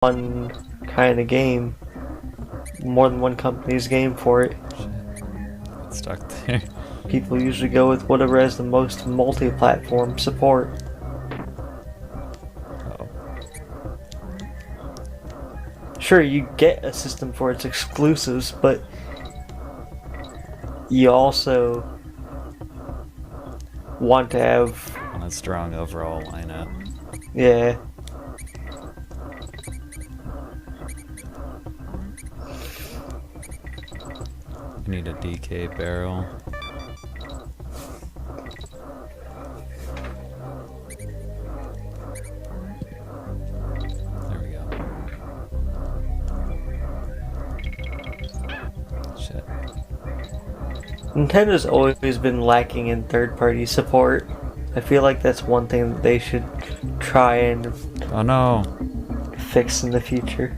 one kind of game. More than one company's game for it. Shit. Stuck there. People usually go with whatever has the most multi-platform support. Oh. Sure, you get a system for its exclusives, but you also want to have And a strong overall lineup. yeah. You need a DK barrel. There we go. Shit. Nintendo's always been lacking in third-party support. I feel like that's one thing that they should try and Oh no! fix in the future.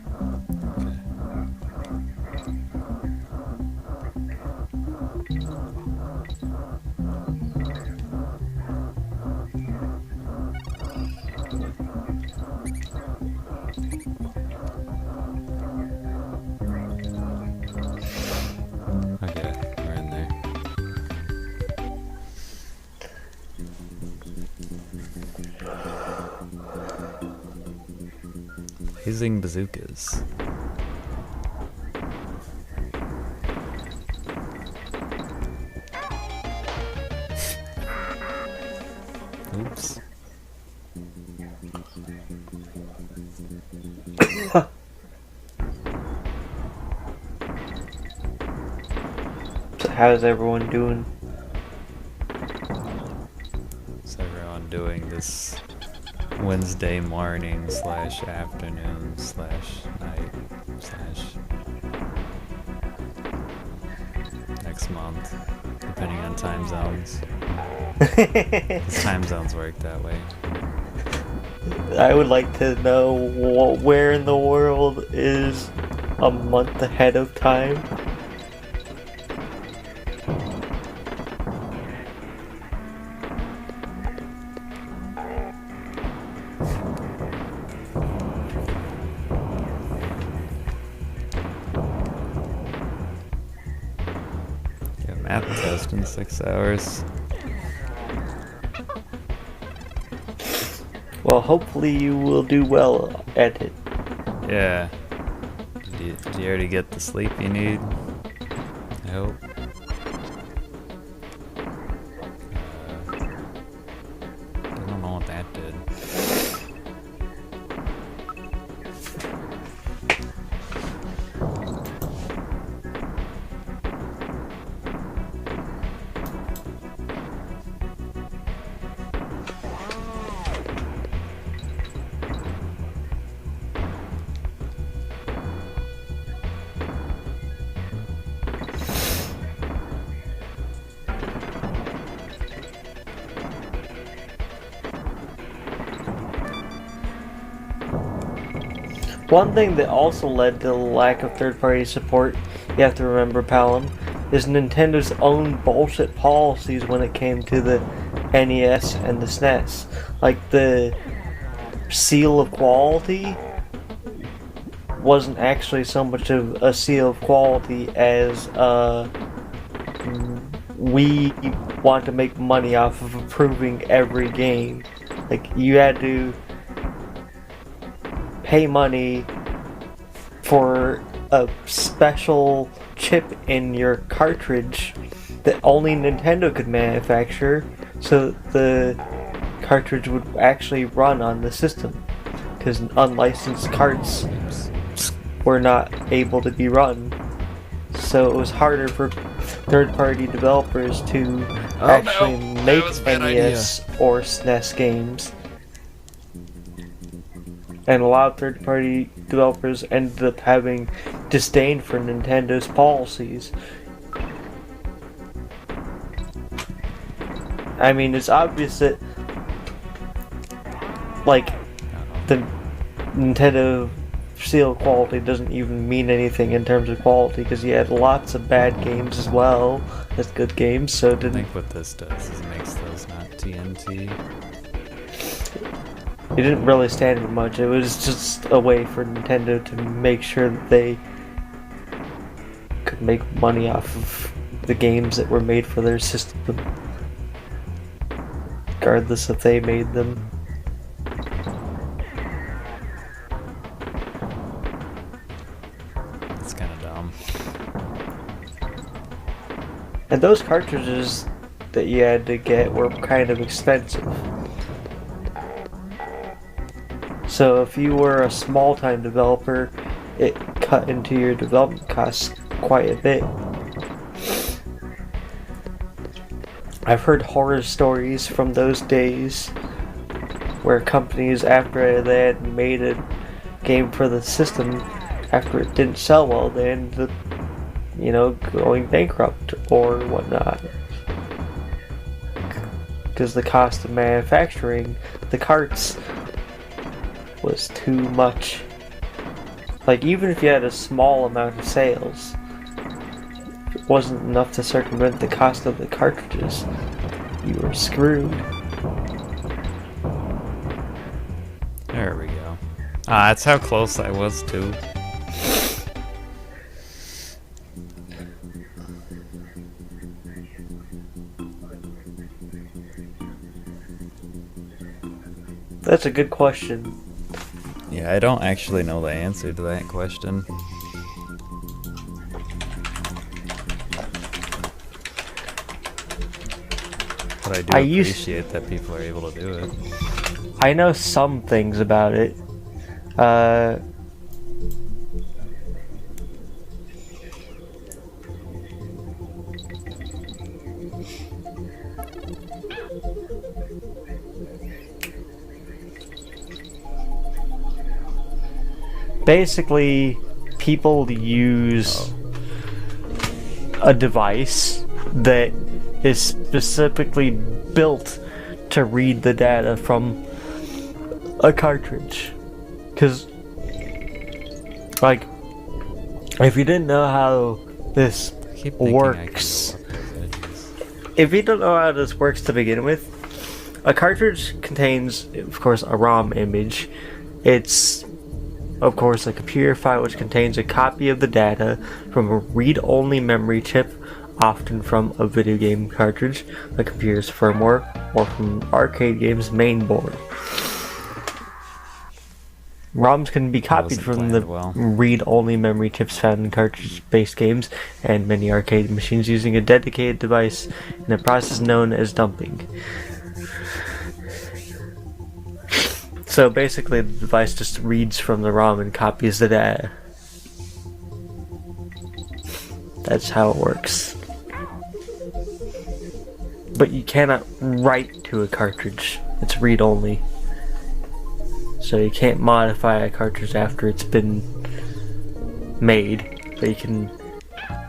Okay, we're in there. Blazing bazookas. Oops. So how's everyone doing? What's everyone doing this Wednesday morning / afternoon / night / next month, depending on time zones. 'Cause time zones work that way. I would like to know where in the world is a month ahead of time. Yeah, math test in 6 hours. Well, hopefully you will do well at it. Yeah. Did you already get the sleep you need? I hope. I don't know what that did. One thing that also led to the lack of third-party support, you have to remember, Palom, is Nintendo's own bullshit policies when it came to the NES and the SNES. Like, the seal of quality wasn't actually so much of a seal of quality as we want to make money off of approving every game. Like, you had to pay money for a special chip in your cartridge that only Nintendo could manufacture, so that the cartridge would actually run on the system, because unlicensed carts were not able to be run. So it was harder for third-party developers to actually make NES or SNES games. And a lot of third-party developers ended up having disdain for Nintendo's policies. I mean, it's obvious that, like, the Nintendo seal of quality doesn't even mean anything in terms of quality, because you had lots of bad games as well as good games, so it I didn't... think what this does is it makes those not TNT. It didn't really stand for much. It was just a way for Nintendo to make sure that they could make money off of the games that were made for their system, regardless if they made them. It's kind of dumb. And those cartridges that you had to get were kind of expensive. So if you were a small-time developer, it cut into your development costs quite a bit. I've heard horror stories from those days where companies, after they had made a game for the system, after it didn't sell well, they ended up, you know, going bankrupt or whatnot. Because the cost of manufacturing the carts was too much. Like, even if you had a small amount of sales, it wasn't enough to circumvent the cost of the cartridges. You were screwed. There we go. Ah, that's how close I was too. That's a good question. Yeah, I don't actually know the answer to that question. But I do appreciate that people are able to do it. I know some things about it. Basically, people use a device that is specifically built to read the data from a cartridge. Because, like, if you didn't know how this works, to begin with, a cartridge contains, of course, a ROM image. It's, of course, a computer file which contains a copy of the data from a read-only memory chip, often from a video game cartridge, a computer's firmware, or from arcade game's main board. ROMs can be copied from the read-only memory chips found in cartridge-based games and many arcade machines using a dedicated device in a process known as dumping. So basically, the device just reads from the ROM and copies the data. That's how it works. But you cannot write to a cartridge. It's read-only. So you can't modify a cartridge after it's been made. But you can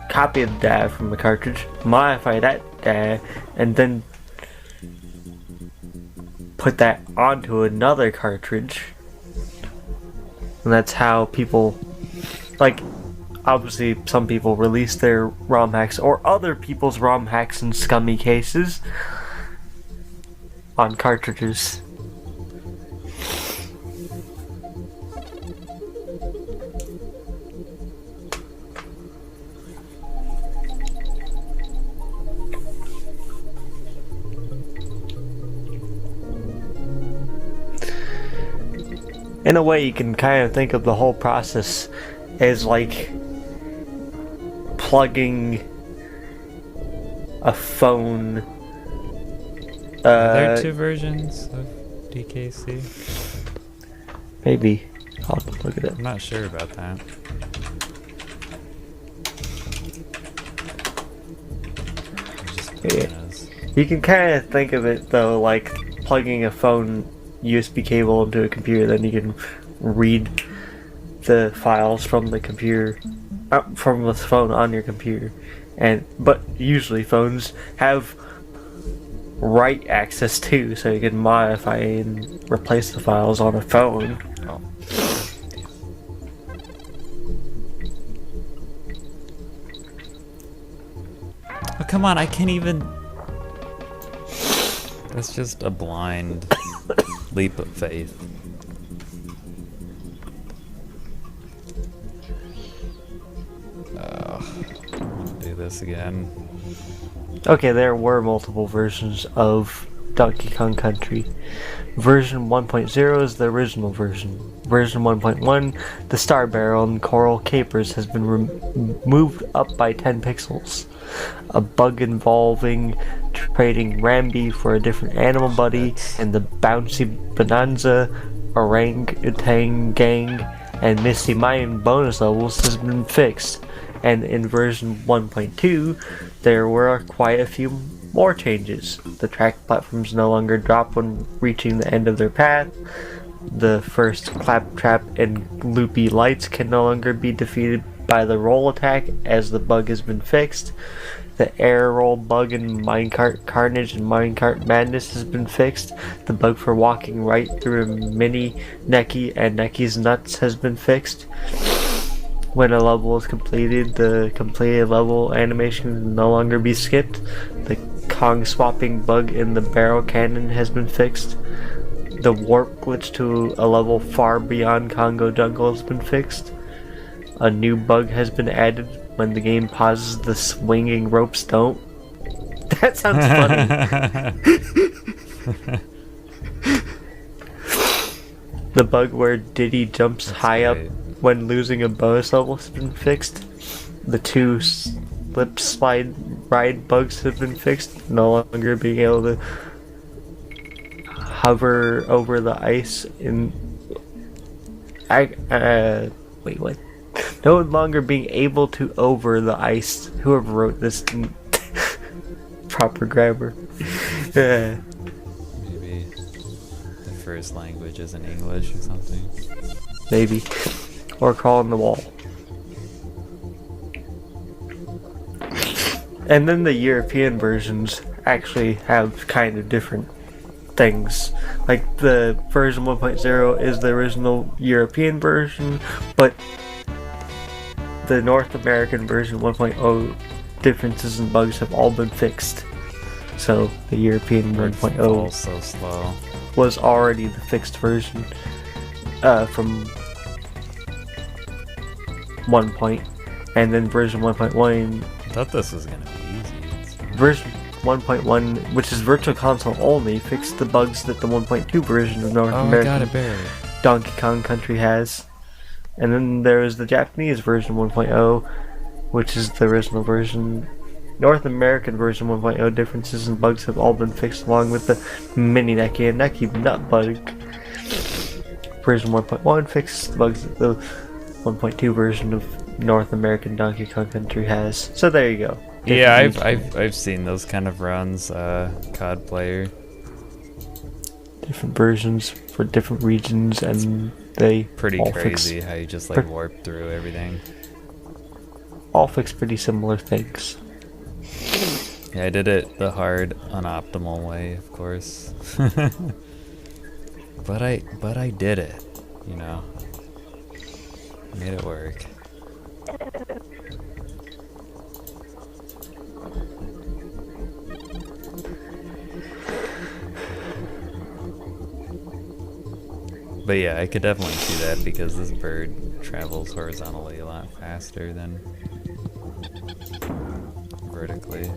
copy the data from the cartridge, modify that data, and then put that onto another cartridge. And that's how people, like, obviously some people release their ROM hacks or other people's ROM hacks in scummy cases on cartridges. In a way, you can kind of think of the whole process as like plugging a phone. Are there two versions of DKC? Maybe. I'll look it up. I'm not sure about that. Yeah. You can kind of think of it though like plugging a phone USB cable into a computer, then you can read the files from the computer, from the phone on your computer. But usually phones have write access too, so you can modify and replace the files on a phone. Oh. Oh, come on, I can't even... That's just a blind leap of faith. this again. Okay, there were multiple versions of Donkey Kong Country. Version 1.0 is the original version. Version 1.1, the Star Barrel and Coral Capers has been moved up by 10 pixels. A bug involving trading Rambi for a different animal buddy, and the Bouncy Bonanza, Orangutan Gang, and Misty Mine bonus levels has been fixed. And in version 1.2, there were quite a few more changes. The track platforms no longer drop when reaching the end of their path. The first Claptrap and Loopy Lights can no longer be defeated by the roll attack, as the bug has been fixed. The air roll bug in Minecart Carnage and Minecart Madness has been fixed. The bug for walking right through a mini Neki and Neki's Nuts has been fixed. When a level is completed, the completed level animation can no longer be skipped. The Kong swapping bug in the barrel cannon has been fixed. The warp glitch to a level far beyond Congo Jungle has been fixed. A new bug has been added when the game pauses, the swinging ropes don't. That sounds funny. The bug where Diddy jumps high up when losing a bonus level has been fixed. The 2 slip slide ride bugs have been fixed, no longer being able to hover over the ice in wait, what? No longer being able to over the ice. Whoever wrote this in proper grammar. Maybe the first language isn't English or something. Maybe. Or crawl on the wall. And then the European versions actually have kind of different things. Like the version 1.0 is the original European version, but the North American version 1.0 differences and bugs have all been fixed. So the European 1.0 so slow. was already the fixed version from 1 point, and then version 1.1. I thought this was gonna be easy. Version 1.1, which is Virtual Console only, fixed the bugs that the 1.2 version of North American Donkey Kong Country has. And then there is the Japanese version 1.0, which is the original version. North American version 1.0 differences and bugs have all been fixed, along with the mini Neki and Neki nut bug. Version 1.1 fixed the bugs that the 1.2 version of North American Donkey Kong Country has. So there you go. Yeah, I've seen those kind of runs, COD player. Different versions for different regions, and they pretty all crazy how you just like warp through everything. All fix pretty similar things. Yeah, I did it the hard, unoptimal way, of course. but I did it, you know. Made it work. But yeah, I could definitely see that because this bird travels horizontally a lot faster than vertically,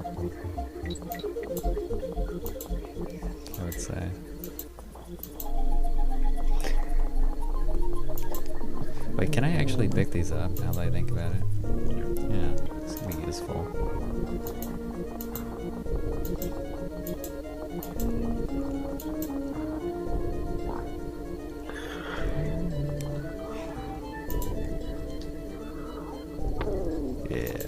I would say. Wait, can I actually pick these up now that I think about it? Yeah, it's gonna be useful. Yeah.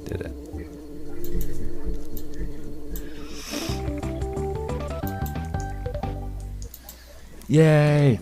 Did it. Yay!